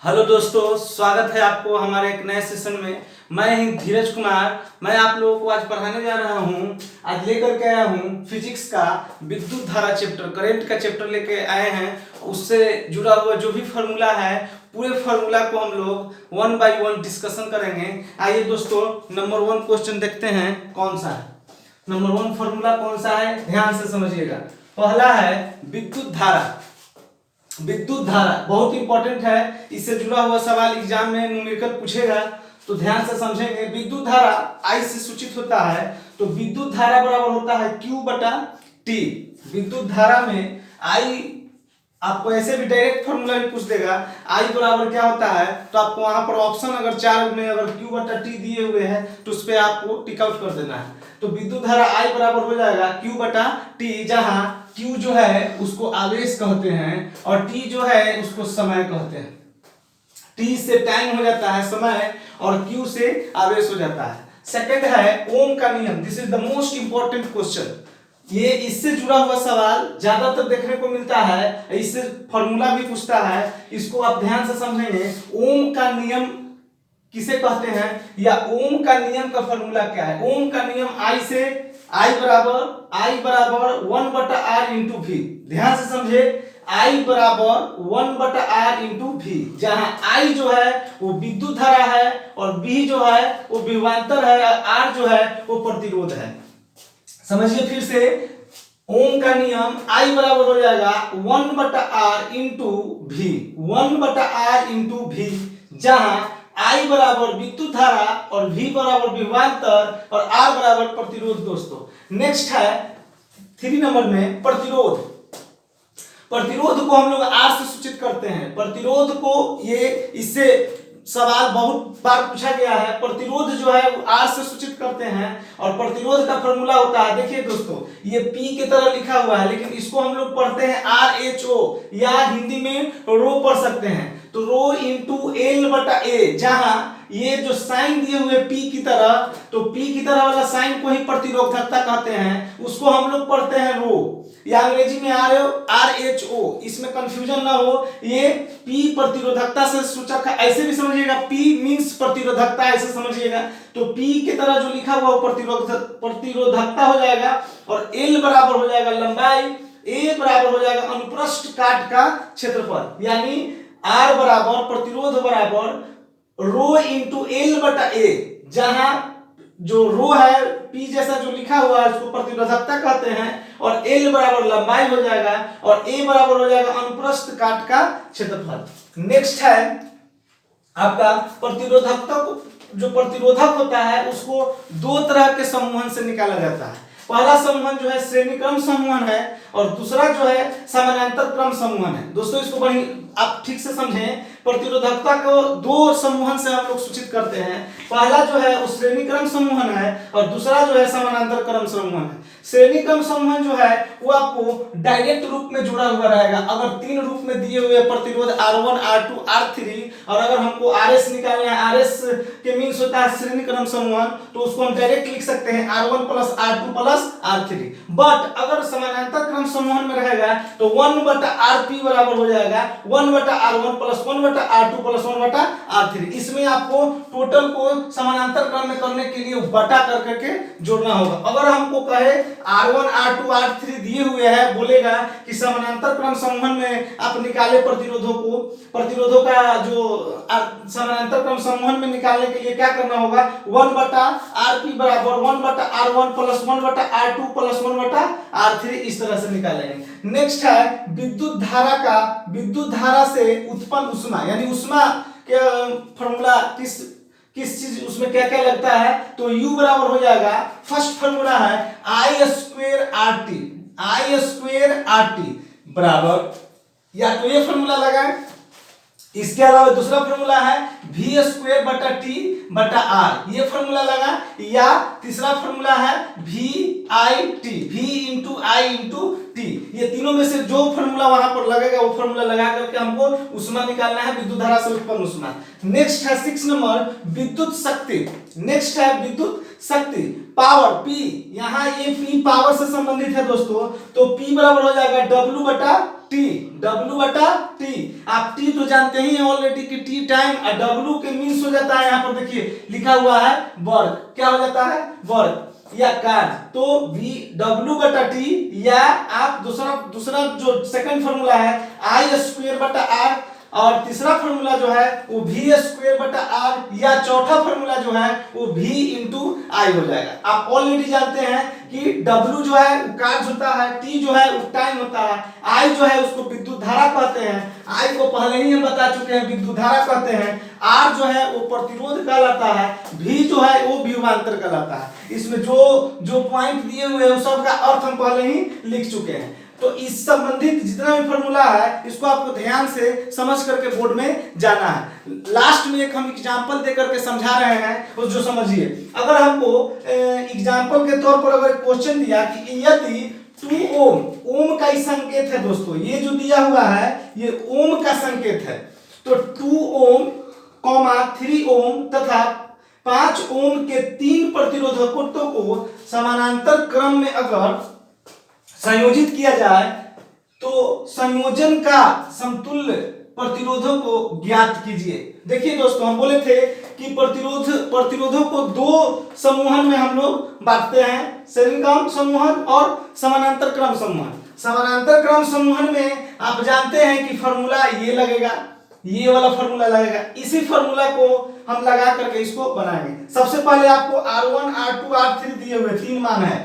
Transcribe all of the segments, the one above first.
Hello दोस्तों, स्वागत है आपको हमारे एक नए सेशन में। मैं ही धीरज कुमार। मैं आप लोगों को आज पढ़ाने जा रहा हूँ। आज लेकर के आया हूँ फिजिक्स का विद्युत धारा चैप्टर, करंट का चैप्टर लेके आए हैं। उससे जुड़ा हुआ जो भी फार्मूला है, पूरे फार्मूला को हम लोग वन बाय वन डिस्कशन करेंगे। आइए दोस्तों, नंबर 1 क्वेश्चन देखते हैं कौन सा है। नंबर 1 फार्मूला कौन सा है, ध्यान से समझिएगा। पहला है विद्युत धारा। विद्युत धारा बहुत इंपॉर्टेंट है, इससे जुड़ा हुआ सवाल एग्जाम में न्यूमेरिकल पूछेगा, तो ध्यान से समझेंगे। विद्युत धारा आई से सूचित होता है, तो विद्युत धारा बराबर होता है Q बटा T। विद्युत धारा में आई आपको ऐसे भी डायरेक्ट फॉर्मूला भी पूछ देगा, आई बराबर क्या होता है, तो आपको वहां पर ऑप्शन अगर 4 में अगर Q बटा T दिए हुए हैं तो उस पर आपको टिक आउट कर देना है। तो विद्युत धारा आई बराबर हो जाएगा Q बटा T, जहां Q जो है उसको आवेश कहते हैं और T जो है उसको समय कहते हैं। T से टाइम हो जाता है समय और Q से आवेश हो जाता है। सेकंड है ओम का नियम। This is the most important question. ये इससे जुड़ा हुआ सवाल ज्यादातर देखने को मिलता है, इससे फॉर्मूला भी पूछता है। इसको आप ध्यान से समझेंगे। ओम का नियम किसे कहते हैं या ओम का नियम का फॉर्मूला क्या है। ओम का नियम आई से आई बराबर 1 बटा आर इंटू वी। ध्यान से समझे, आई बराबर 1 बटा आर इंटू वी, जहां आई जो है वो विद्युत धारा है और बी जो है वो विभवांतर है और आर जो है वो प्रतिरोध है। समझिए फिर से, ओम का नियम आई बराबर हो जाएगा 1 बटा आर इंटू वी, 1 बटा आर इंटू वी, जहां आई बराबर विद्युत धारा और V बराबर विभवांतर और R बराबर प्रतिरोध। दोस्तों नेक्स्ट है 3 नंबर में प्रतिरोध। प्रतिरोध को हम लोग R से सूचित करते हैं। प्रतिरोध को ये इससे सवाल बहुत बार पूछा गया है। प्रतिरोध जो है वो R से सूचित करते हैं और प्रतिरोध का फॉर्मूला होता है, देखिए दोस्तों, ये P की तरह लिखा हुआ है लेकिन इसको हम लोग पढ़ते हैं RH-O या हिंदी में रो पढ़ सकते हैं। तो रो इंटू एल बटा ए, जहां ये जो साइन दिए हुए P की तरह, तो P की तरह वाला साइन को ही प्रतिरोधकता कहते हैं, उसको हम लोग पढ़ते हैं रो या अंग्रेजी में RH-O। इसमें कंफ्यूजन ना हो, ये P प्रतिरोधकता से सूचक है, ऐसे भी समझिएगा। P मींस प्रतिरोधकता, ऐसे समझिएगा। तो P की तरह जो लिखा हुआ वो प्रतिरोधकता हो जाएगा और L बराबर हो जाएगा लंबाई, A बराबर हो जाएगा अनुप्रस्थ काट का क्षेत्रफल, यानी R बराबर प्रतिरोध बराबर रो इंटू एल बटा ए, जहां जो रो है P जैसा जो लिखा हुआ है उसको प्रतिरोधकता कहते हैं और L बराबर लंबाई हो जाएगा और A बराबर हो जाएगा अनुप्रस्थ काट का क्षेत्रफल। नेक्स्ट है आपका प्रतिरोधकता को, जो प्रतिरोधक होता है उसको 2 तरह के समूहन से निकाला जाता है। पहला समूहन जो है श्रेणी क्रम समूहन है और दूसरा जो है समानांतर क्रम समूहन है। दोस्तों इसको बड़ी आप ठीक से समझें। प्रतिरोधकता को 2 समूहन से हम लोग सूचित करते हैं। पहला जो है वो श्रेणी क्रम समूहन है और दूसरा जो है समानांतर क्रम समूहन है। श्रेणी क्रम समूहन जो है वो आपको डायरेक्ट रूप में जुड़ा हुआ रहेगा। अगर 3 रूप में दिए हुए प्रतिरोध R1, R2, R3 और अगर हमको RS निकालना है, RS के मीन्स होता है श्रेणी क्रम समूहन, तो उसको हम डायरेक्ट लिख सकते हैं R1 plus R2 plus R3। But अगर समानांतर क्रम समूहन में रहेगा तो 1 बटा RP बराबर हो जाएगा 1 बटा R1 प्लस 1 बटा R2 प्लस 1 बटा R3। इसमें आपको टोटल को समानांतर क्रम में करने के लिए बटा कर करके जोड़ना होगा। अगर हमको कहे R1, R2, R3 दिए हुए हैं, बोलेगा कि समानांतर क्रम समूहन में आप निकाले प्रतिरोधों का जो समानांतर क्रम समूहन में निकालने के लिए क्या करना होगा, 1 बटा RP बराबर 1 बटा R1 प्लस 1 बटा R2 प्लस 1 बटा R3, इस तरह से निकालेंगे। नेक्स्ट है विद्युत धारा का, विद्युत धारा से उत्पन्न उष्मा, यानी उष्मा के फॉर्मूला किस चीज उसमें क्या क्या लगता है, तो U बराबर हो जाएगा, फर्स्ट फॉर्मूला है I² बराबर, या तो ये फॉर्मूला लगाएं, इसके अलावा दूसरा फॉर्मूला है V² बटा T बटा R, ये फॉर्मूला लगा, या तीसरा फॉर्मूला है VIT, V into I into T। ये तीनों में से जो फॉर्मूला वहां पर लगेगा वो फॉर्मूला लगा करके हमको उष्मा निकालना है, विद्युत धारा से उत्पन्न उष्मा। नेक्स्ट है 6 नंबर विद्युत शक्ति। नेक्स्ट है विद्युत शक्ति। पावर P, यहाँ ये P पावर से संबंधित है दोस्तों, तो P बराबर हो जाएगा W बटा T, W बटा T। आप T तो जानते ही हैं ऑलरेडी कि T टाइम, और W के मीन्स हो जाता है, यहाँ पर देखिए लिखा हुआ है वर्ग, क्या हो जाता है वर्ग या कार्य, तो V W बटा T, या आप दूसरा जो सेकंड फॉर्मूला है I स्क्वायर बटा R, और तीसरा फॉर्मूला जो है वो V स्क्वायर बटा R, या चौथा फॉर्मूला जो है वो V इंटू I हो जाएगा। आप ऑलरेडी जानते हैं कि W जो है वो कार्य होता है, T जो है वो टाइम होता है, I जो है उसको विद्युत धारा कहते हैं, I को पहले ही हम बता चुके हैं विद्युत धारा कहते हैं, R जो है वो प्रतिरोध कहलाता है, V जो है वो विभवांतर कहलाता है। इसमें जो पॉइंट दिए हुए हैं सब का अर्थ हम पहले ही लिख चुके हैं। तो इस संबंधित जितना भी फॉर्मूला है इसको आपको ध्यान से समझ करके बोर्ड में जाना है। लास्ट में एक हम एग्जांपल दे करके समझा रहे हैं, उस जो समझिए। अगर हमको एग्जांपल के तौर पर अगर क्वेश्चन दिया कि यदि 2 ओम, ओम का ही संकेत है दोस्तों, ये जो दिया हुआ है ये ओम का संकेत है, तो 2 ओम, 3 ओम तथा 5 ओम के 3 प्रतिरोधकों को समानांतर क्रम में अगर संयोजित किया जाए तो संयोजन का समतुल्य प्रतिरोधों को ज्ञात कीजिए। देखिए दोस्तों, हम बोले थे कि प्रतिरोधों को 2 समूहन में हम लोग बांटते हैं, श्रेणीक्रम समूहन और समानांतर क्रम समूहन। समानांतर क्रम समूहन में आप जानते हैं कि फॉर्मूला ये लगेगा, ये वाला फॉर्मूला लगेगा, इसी फॉर्मूला को हम लगा करके इसको बनाएंगे। सबसे पहले आपको R1 R2 R3 दिए हुए 3 मान है,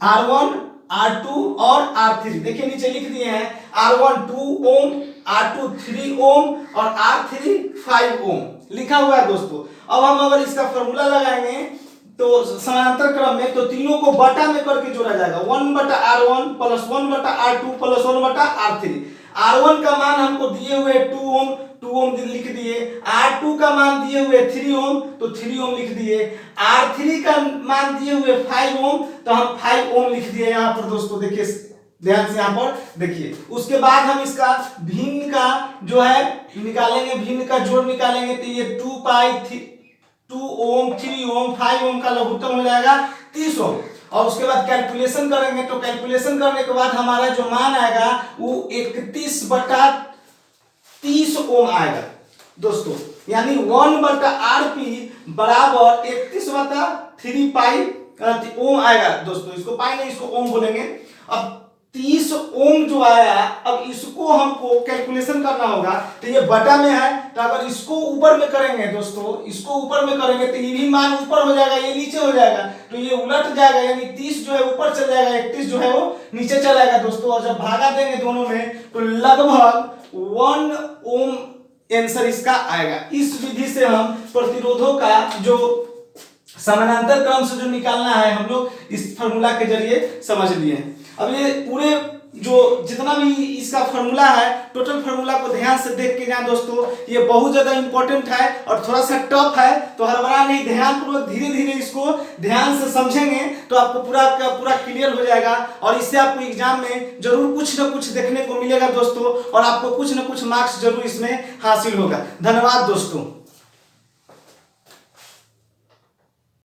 R1 R2 और R3, देखिए नीचे लिख दिए हैं, R1 2 ओम, R2 3 ओम और R3 5 ओम लिखा हुआ है दोस्तों। अब हम अगर इसका फॉर्मूला लगाएंगे तो समानांतर क्रम में, तो तीनों को बटा में करके जोड़ा जाएगा, 1 बटा R1 प्लस 1 बटा R2 प्लस 1 बटा R3। R1 का मान हमको दिए हुए 2 ओम, 2 ओम लिख दिए, R2 का मान दिए हुए 3 ओम, तो 3 ओम लिख दिए, R3 का मान दिए हुए 5 ओम, तो हम 5 ओम लिख दिए यहाँ पर दोस्तों। देखिए ध्यान से यहाँ पर देखिए, उसके बाद हम इसका भिन्न का जो है निकालेंगे, भिन्न का जोड़ निकालेंगे, तो ये 2 पाई 2 ओम 3 ओम 5 ओम का लघुत्तम हो जाएगा 30 ओम, और उसके बाद कैलकुलेशन करेंगे, तो कैलकुलेशन करने के बाद हमारा जो मान आएगा वो 31 बटा 30 ओम आएगा दोस्तों, यानी 1 बटा RP बराबर 31 बटा 3 पाई ओम आएगा दोस्तों। इसको पाई नहीं, इसको ओम बोलेंगे। अब 30 ओम जो आया, अब इसको हमको कैलकुलेशन करना होगा, तो ये बटा में है, तो अगर इसको ऊपर में करेंगे दोस्तों, इसको ऊपर में करेंगे तो ये भी मान ऊपर हो जाएगा, ये नीचे हो जाएगा, तो ये उलट जाएगा, यानी 30 जो है ऊपर चल जाएगा, 31 जो है वो नीचे चला जाएगा दोस्तों। और जब भागा देंगे दोनों में तो लगभग 1 ओम आंसर इसका आएगा। इस विधि से हम प्रतिरोधों का जो समानांतर क्रम से जो निकालना है हम लोग इस फॉर्मूला के जरिए समझ लिए हैं। अब ये पूरे जो जितना भी इसका फॉर्मूला है, टोटल फॉर्मूला को ध्यान से देख के जाएं दोस्तों, ये बहुत ज्यादा इंपॉर्टेंट है और थोड़ा सा टफ है, तो हड़बड़ा नहीं, ध्यानपूर्वक धीरे धीरे इसको ध्यान से समझेंगे तो आपको पूरा का पूरा क्लियर हो जाएगा, और इससे आपको एग्जाम में जरूर कुछ न कुछ देखने को मिलेगा दोस्तों, और आपको कुछ न कुछ मार्क्स जरूर इसमें हासिल होगा। धन्यवाद दोस्तों।